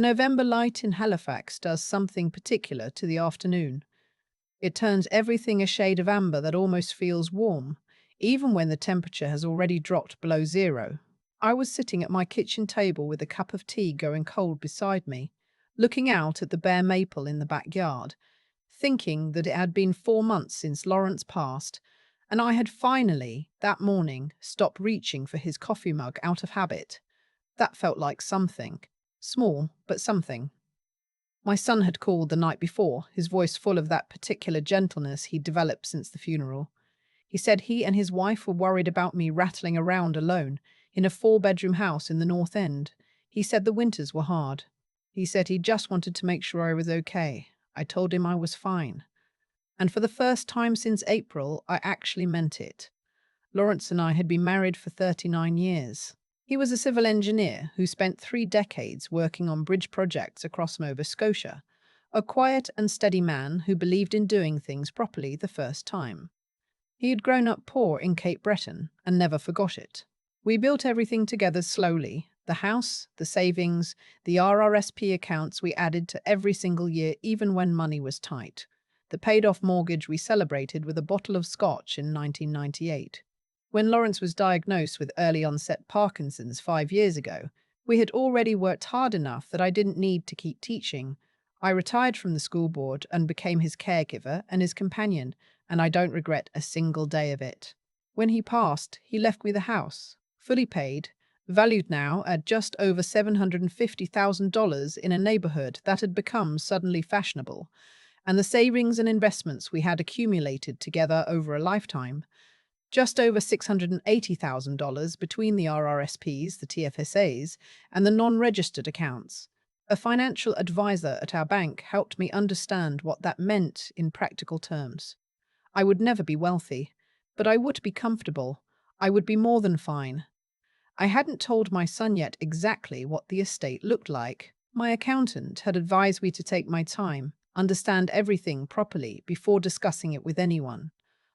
The November light in Halifax does something particular to the afternoon. It turns everything a shade of amber that almost feels warm, even when the temperature has already dropped below zero. I was sitting at my kitchen table with a cup of tea going cold beside me, looking out at the bare maple in the backyard, thinking that it had been 4 months since Lawrence passed, and I had finally, that morning, stopped reaching for his coffee mug out of habit. That felt like something. Small, but something. My son had called the night before, his voice full of that particular gentleness he'd developed since the funeral. He said he and his wife were worried about me rattling around alone in a four-bedroom house in the North End. He said the winters were hard. He said he just wanted to make sure I was okay. I told him I was fine. And for the first time since April, I actually meant it. Lawrence and I had been married for 39 years. He was a civil engineer who spent 3 decades working on bridge projects across Nova Scotia, a quiet and steady man who believed in doing things properly the first time. He had grown up poor in Cape Breton and never forgot it. We built everything together slowly, the house, the savings, the RRSP accounts we added to every single year even when money was tight. The paid-off mortgage we celebrated with a bottle of scotch in 1998. When Lawrence was diagnosed with early-onset Parkinson's 5 years ago, we had already worked hard enough that I didn't need to keep teaching. I retired from the school board and became his caregiver and his companion, and I don't regret a single day of it. When he passed, he left me the house, fully paid, valued now at just over $750,000 in a neighborhood that had become suddenly fashionable, and the savings and investments we had accumulated together over a lifetime, just over $680,000 between the RRSPs, the TFSAs, and the non-registered accounts. A financial advisor at our bank helped me understand what that meant in practical terms. I would never be wealthy, but I would be comfortable. I would be more than fine. I hadn't told my son yet exactly what the estate looked like. My accountant had advised me to take my time, understand everything properly before discussing it with anyone.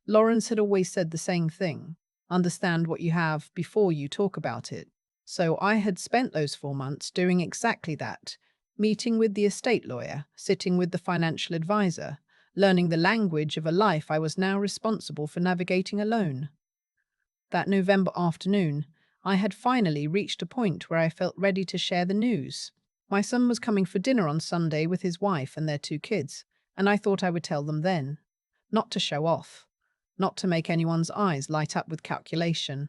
Lawrence had always said the same thing: understand what you have before you talk about it. So I had spent those 4 months doing exactly that, meeting with the estate lawyer, sitting with the financial advisor, learning the language of a life I was now responsible for navigating alone. That November afternoon, I had finally reached a point where I felt ready to share the news. My son was coming for dinner on Sunday with his wife and their 2 kids, and I thought I would tell them then. Not to show off, not to make anyone's eyes light up with calculation,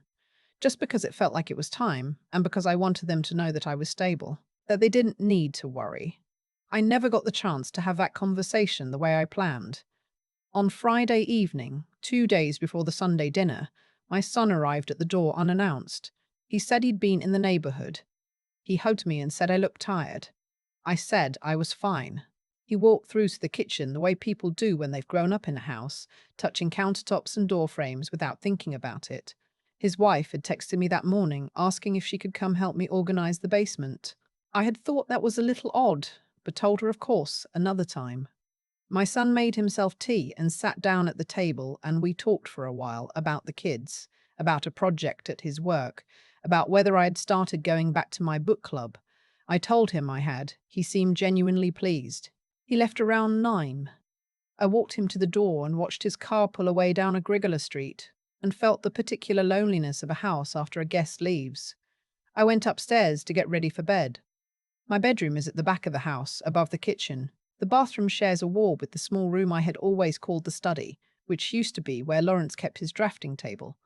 just because it felt like it was time, and because I wanted them to know that I was stable, that they didn't need to worry. I never got the chance to have that conversation the way I planned. On Friday evening, 2 days before the Sunday dinner, my son arrived at the door unannounced. He said he'd been in the neighborhood. He hugged me and said I looked tired. I said I was fine. He walked through to the kitchen the way people do when they've grown up in a house, touching countertops and door frames without thinking about it. His wife had texted me that morning asking if she could come help me organize the basement. I had thought that was a little odd, but told her, of course, another time. My son made himself tea and sat down at the table, and we talked for a while about the kids, about a project at his work, about whether I had started going back to my book club. I told him I had. He seemed genuinely pleased. He left around 9. I walked him to the door and watched his car pull away down a Grigala street, and felt the particular loneliness of a house after a guest leaves. I went upstairs to get ready for bed. My bedroom is at the back of the house, above the kitchen. The bathroom shares a wall with the small room I had always called the study, which used to be where Lawrence kept his drafting table.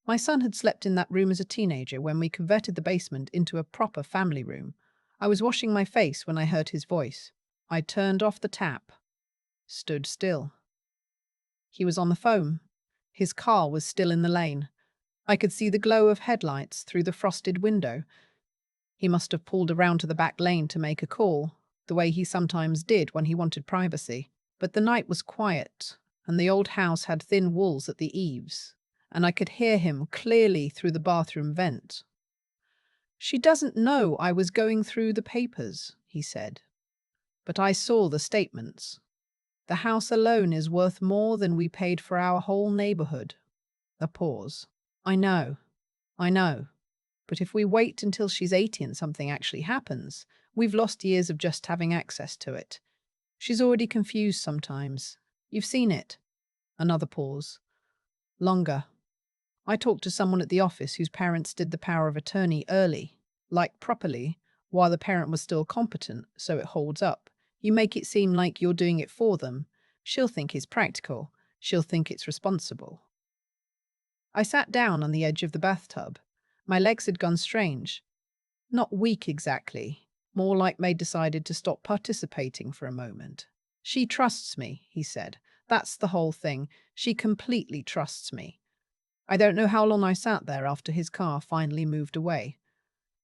My son had slept in that room as a teenager when we converted the basement into a proper family room. I was washing my face when I heard his voice. I turned off the tap, stood still. He was on the phone. His car was still in the lane. I could see the glow of headlights through the frosted window. He must have pulled around to the back lane to make a call, the way he sometimes did when he wanted privacy. But the night was quiet, and the old house had thin walls at the eaves, and I could hear him clearly through the bathroom vent. "She doesn't know I was going through the papers," he said. "But I saw the statements. The house alone is worth more than we paid for our whole neighborhood." A pause. I know. But if we wait until she's 80 and something actually happens, We've lost years of just having access to it. She's already confused sometimes. You've seen it. Another pause. Longer. I talked to someone at the office whose parents did the power of attorney early, like properly, while the parent was still competent, so it holds up. You make it seem like you're doing it for them. She'll think it's practical. She'll think it's responsible. I sat down on the edge of the bathtub. My legs had gone strange. Not weak exactly, more like they'd decided to stop participating for a moment. She trusts me, he said. That's the whole thing. She completely trusts me. I don't know how long I sat there after his car finally moved away.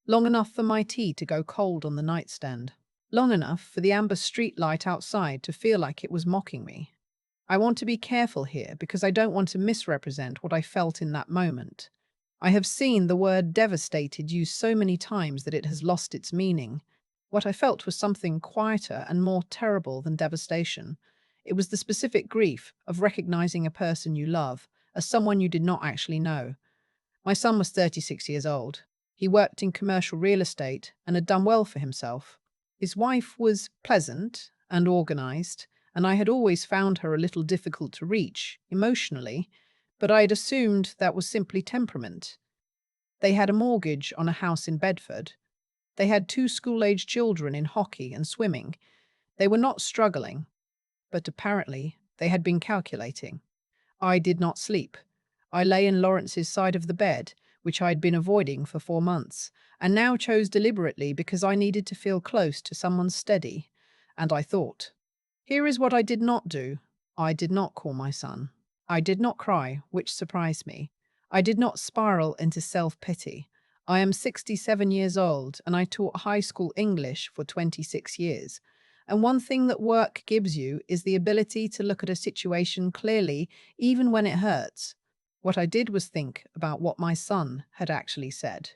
Long enough for my tea to go cold on the nightstand. Long enough for the amber street light outside to feel like it was mocking me. I want to be careful here because I don't want to misrepresent what I felt in that moment. I have seen the word devastated used so many times that it has lost its meaning. What I felt was something quieter and more terrible than devastation. It was the specific grief of recognizing a person you love as someone you did not actually know. My son was 36 years old. He worked in commercial real estate and had done well for himself. His wife was pleasant and organized, and I had always found her a little difficult to reach, emotionally, but I had assumed that was simply temperament. They had a mortgage on a house in Bedford. They had two school-aged children in hockey and swimming. They were not struggling, but apparently they had been calculating. I did not sleep. I lay in Lawrence's side of the bed, which I had been avoiding for 4 months, and now chose deliberately because I needed to feel close to someone steady. And I thought, here is what I did not do. I did not call my son. I did not cry, which surprised me. I did not spiral into self-pity. I am 67 years old, and I taught high school English for 26 years. And one thing that work gives you is the ability to look at a situation clearly, even when it hurts. What I did was think about what my son had actually said.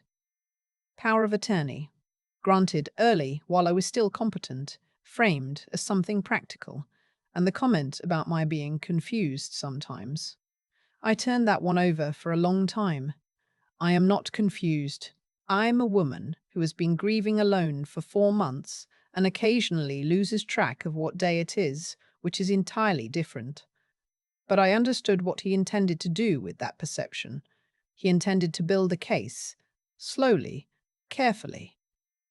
Power of attorney. Granted early while I was still competent, framed as something practical, and the comment about my being confused sometimes. I turned that one over for a long time. I am not confused. I am a woman who has been grieving alone for 4 months and occasionally loses track of what day it is, which is entirely different. But I understood what he intended to do with that perception. He intended to build a case, slowly, carefully,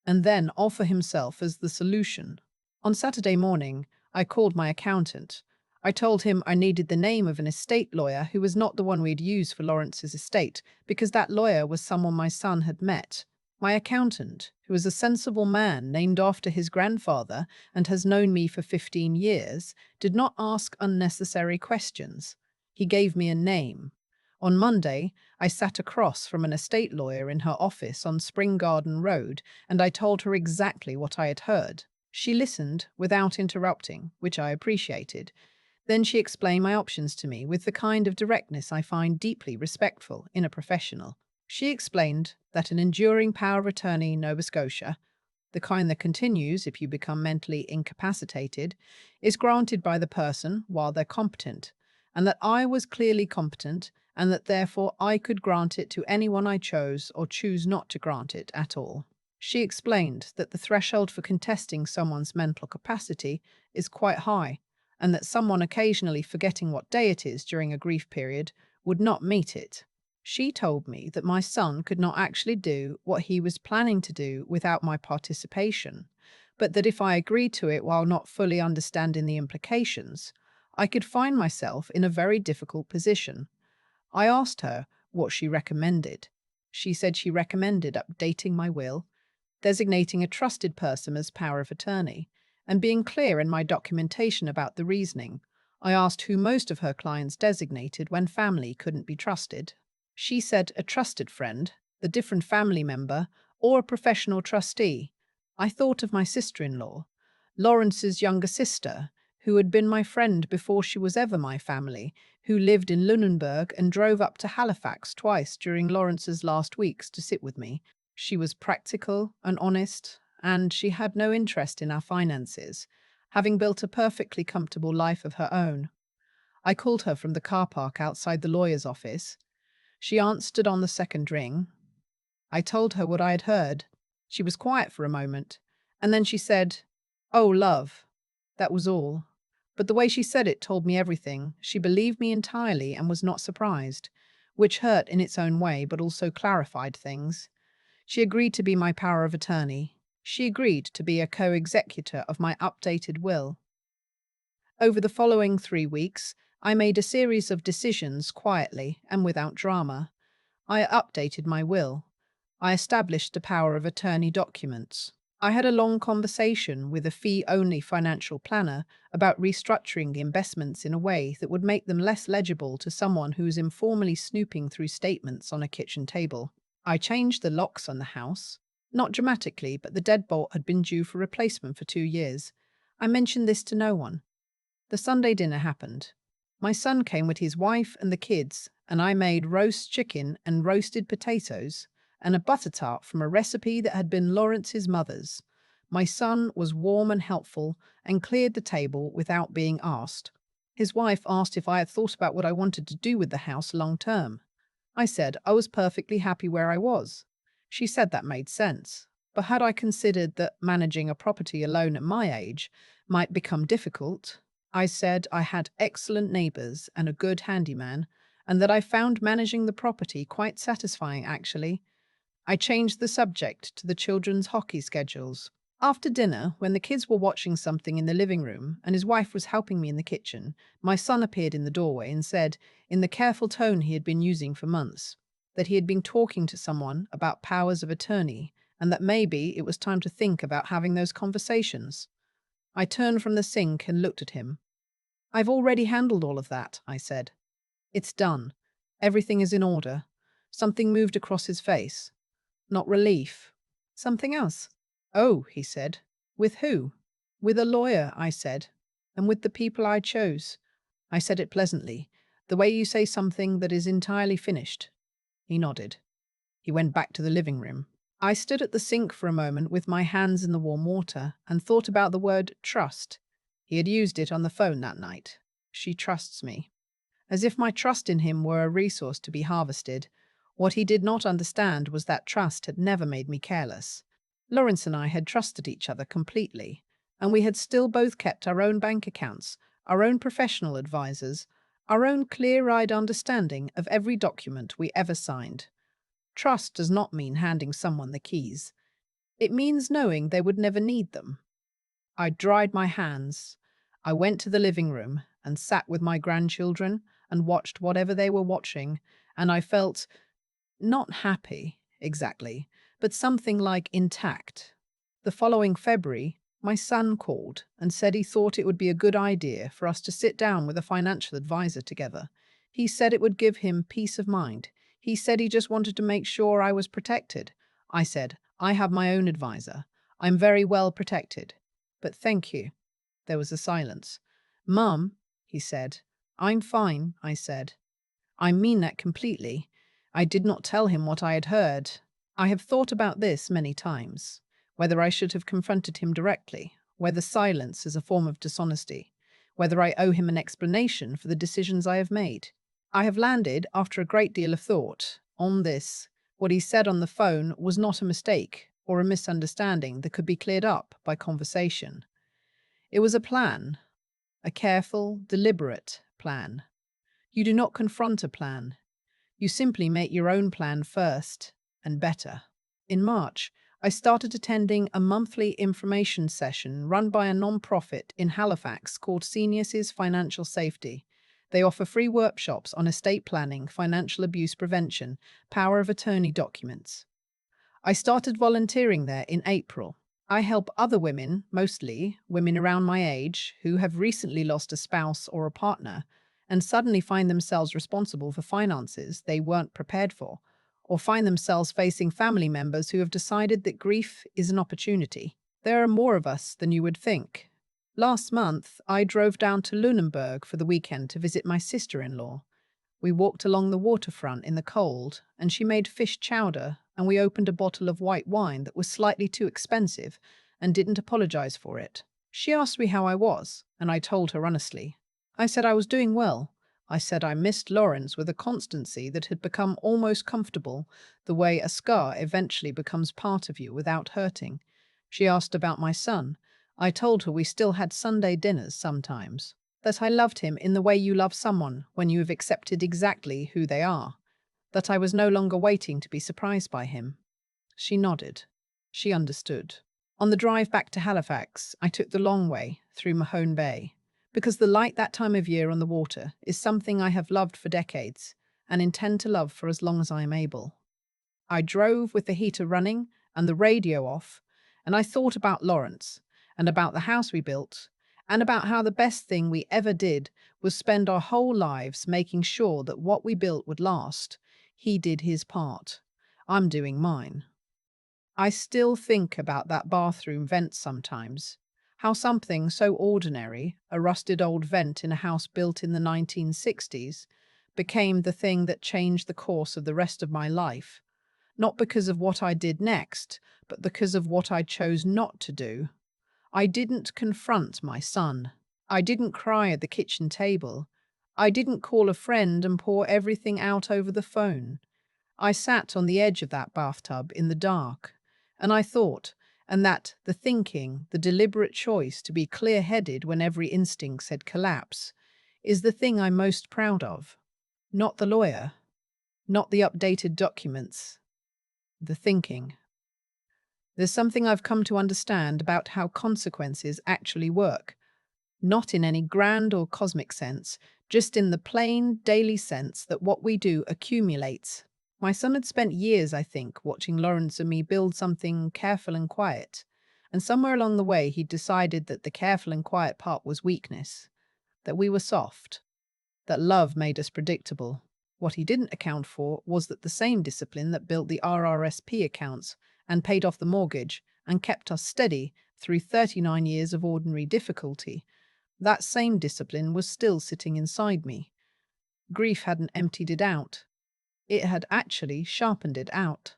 and then offer himself as the solution. On Saturday morning, I called my accountant. I told him I needed the name of an estate lawyer who was not the one we'd used for Lawrence's estate, because that lawyer was someone my son had met. My accountant, who is a sensible man named after his grandfather and has known me for 15 years, did not ask unnecessary questions. He gave me a name. On Monday, I sat across from an estate lawyer in her office on Spring Garden Road, and I told her exactly what I had heard. She listened without interrupting, which I appreciated. Then she explained my options to me with the kind of directness I find deeply respectful in a professional. She explained that an enduring power of attorney in Nova Scotia, the kind that continues if you become mentally incapacitated, is granted by the person while they're competent, and that I was clearly competent, and that therefore I could grant it to anyone I chose or choose not to grant it at all. She explained that the threshold for contesting someone's mental capacity is quite high, and that someone occasionally forgetting what day it is during a grief period would not meet it. She told me that my son could not actually do what he was planning to do without my participation, but that if I agreed to it while not fully understanding the implications, I could find myself in a very difficult position. I asked her what she recommended. She said she recommended updating my will, designating a trusted person as power of attorney, and being clear in my documentation about the reasoning. I asked who most of her clients designated when family couldn't be trusted. She said a trusted friend, the different family member, or a professional trustee. I thought of my sister-in-law, Lawrence's younger sister, who had been my friend before she was ever my family, who lived in Lunenburg and drove up to Halifax twice during Lawrence's last weeks to sit with me. She was practical and honest, and she had no interest in our finances, having built a perfectly comfortable life of her own. I called her from the car park outside the lawyer's office. She answered on the second ring. I told her what I had heard. She was quiet for a moment, And then she said, "Oh, love." That was all. But the way she said it told me everything. She believed me entirely and was not surprised, which hurt in its own way but also clarified things. She agreed to be my power of attorney. She agreed to be a co-executor of my updated will. Over the following 3 weeks, I made a series of decisions quietly and without drama. I updated my will. I established the power of attorney documents. I had a long conversation with a fee-only financial planner about restructuring investments in a way that would make them less legible to someone who is informally snooping through statements on a kitchen table. I changed the locks on the house. Not dramatically, but the deadbolt had been due for replacement for 2 years. I mentioned this to no one. The Sunday dinner happened. My son came with his wife and the kids, and I made roast chicken and roasted potatoes and a butter tart from a recipe that had been Lawrence's mother's. My son was warm and helpful and cleared the table without being asked. His wife asked if I had thought about what I wanted to do with the house long term. I said I was perfectly happy where I was. She said that made sense. But had I considered that managing a property alone at my age might become difficult? I said I had excellent neighbours and a good handyman, and that I found managing the property quite satisfying, actually. I changed the subject to the children's hockey schedules. After dinner, when the kids were watching something in the living room and his wife was helping me in the kitchen, my son appeared in the doorway and said, in the careful tone he had been using for months, that he had been talking to someone about powers of attorney and that maybe it was time to think about having those conversations. I turned from the sink and looked at him. "I've already handled all of that," I said. "It's done. Everything is in order." Something moved across his face. Not relief. Something else. "Oh," he said. "With who?" "With a lawyer," I said. "And with the people I chose." I said it pleasantly, the way you say something that is entirely finished. He nodded. He went back to the living room. I stood at the sink for a moment with my hands in the warm water and thought about the word trust. He had used it on the phone that night. She trusts me. As if my trust in him were a resource to be harvested. What he did not understand was that trust had never made me careless. Lawrence and I had trusted each other completely, and we had still both kept our own bank accounts, our own professional advisors, our own clear-eyed understanding of every document we ever signed. Trust does not mean handing someone the keys. It means knowing they would never need them. I dried my hands. I went to the living room and sat with my grandchildren and watched whatever they were watching, and I felt not happy, exactly, but something like intact. The following February, my son called and said he thought it would be a good idea for us to sit down with a financial advisor together. He said it would give him peace of mind. He said he just wanted to make sure I was protected. I said, "I have my own advisor. I'm very well protected. But thank you." There was a silence. "Mum," he said. "I'm fine," I said. "I mean that completely." I did not tell him what I had heard. I have thought about this many times, whether I should have confronted him directly, whether silence is a form of dishonesty, whether I owe him an explanation for the decisions I have made. I have landed, after a great deal of thought, on this. What he said on the phone was not a mistake or a misunderstanding that could be cleared up by conversation. It was a plan, a careful, deliberate plan. You do not confront a plan. You simply make your own plan first, and better. In March, I started attending a monthly information session run by a non-profit in Halifax called Seniors' Financial Safety. They offer free workshops on estate planning, financial abuse prevention, power of attorney documents. I started volunteering there in April. I help other women, mostly women around my age, who have recently lost a spouse or a partner and suddenly find themselves responsible for finances they weren't prepared for, or find themselves facing family members who have decided that grief is an opportunity. There are more of us than you would think. Last month, I drove down to Lunenburg for the weekend to visit my sister-in-law. We walked along the waterfront in the cold, and she made fish chowder, and we opened a bottle of white wine that was slightly too expensive and didn't apologize for it. She asked me how I was, and I told her honestly. I said I was doing well. I said I missed Lawrence with a constancy that had become almost comfortable, the way a scar eventually becomes part of you without hurting. She asked about my son. I told her we still had Sunday dinners sometimes, that I loved him in the way you love someone when you have accepted exactly who they are, that I was no longer waiting to be surprised by him. She nodded. She understood. On the drive back to Halifax, I took the long way through Mahone Bay, because the light that time of year on the water is something I have loved for decades and intend to love for as long as I am able. I drove with the heater running and the radio off, and I thought about Lawrence and about the house we built and about how the best thing we ever did was spend our whole lives making sure that what we built would last. He did his part. I'm doing mine. I still think about that bathroom vent sometimes. How something so ordinary, a rusted old vent in a house built in the 1960s, became the thing that changed the course of the rest of my life. Not because of what I did next, but because of what I chose not to do. I didn't confront my son. I didn't cry at the kitchen table. I didn't call a friend and pour everything out over the phone. I sat on the edge of that bathtub in the dark, and I thought, and that the thinking, the deliberate choice to be clear-headed when every instinct said collapse, is the thing I'm most proud of. Not the lawyer, not the updated documents, the thinking. There's something I've come to understand about how consequences actually work, not in any grand or cosmic sense, just in the plain, daily sense that what we do accumulates. My son had spent years, I think, watching Lawrence and me build something careful and quiet, and somewhere along the way he'd decided that the careful and quiet part was weakness, that we were soft, that love made us predictable. What he didn't account for was that the same discipline that built the RRSP accounts and paid off the mortgage and kept us steady through 39 years of ordinary difficulty, that same discipline was still sitting inside me. Grief hadn't emptied it out. It had actually sharpened it out.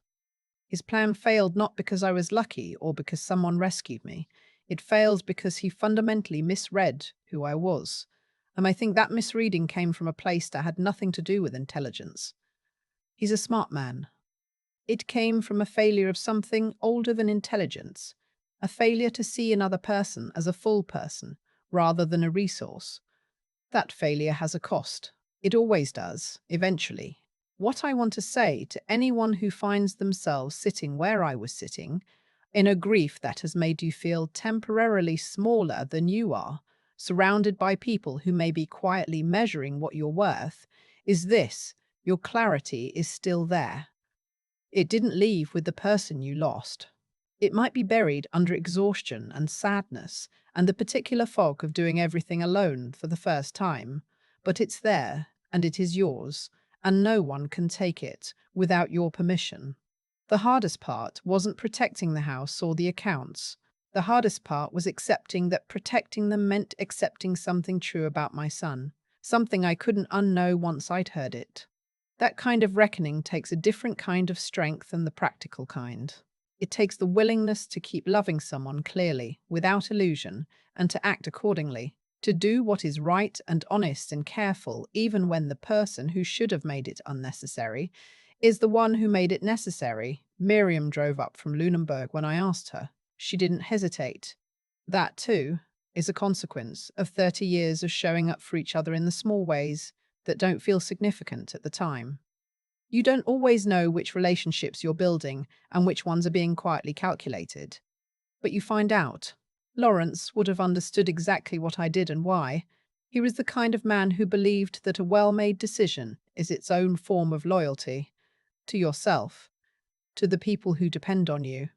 His plan failed not because I was lucky or because someone rescued me. It failed because he fundamentally misread who I was. And I think that misreading came from a place that had nothing to do with intelligence. He's a smart man. It came from a failure of something older than intelligence, a failure to see another person as a full person rather than a resource. That failure has a cost. It always does, eventually. What I want to say to anyone who finds themselves sitting where I was sitting, in a grief that has made you feel temporarily smaller than you are, surrounded by people who may be quietly measuring what you're worth, is this: your clarity is still there. It didn't leave with the person you lost. It might be buried under exhaustion and sadness and the particular fog of doing everything alone for the first time, but it's there and it is yours, and no one can take it without your permission. The hardest part wasn't protecting the house or the accounts. The hardest part was accepting that protecting them meant accepting something true about my son, something I couldn't unknow once I'd heard it. That kind of reckoning takes a different kind of strength than the practical kind. It takes the willingness to keep loving someone clearly, without illusion, and to act accordingly, to do what is right and honest and careful, even when the person who should have made it unnecessary is the one who made it necessary. Miriam drove up from Lunenburg when I asked her. She didn't hesitate. That, too, is a consequence of 30 years of showing up for each other in the small ways that don't feel significant at the time. You don't always know which relationships you're building and which ones are being quietly calculated. But you find out. Lawrence would have understood exactly what I did and why. He was the kind of man who believed that a well-made decision is its own form of loyalty. To yourself, to the people who depend on you,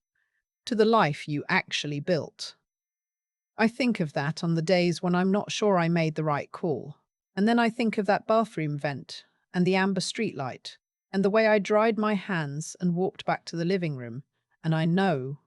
to the life you actually built. I think of that on the days when I'm not sure I made the right call. And then I think of that bathroom vent and the amber streetlight and the way I dried my hands and walked back to the living room, and I know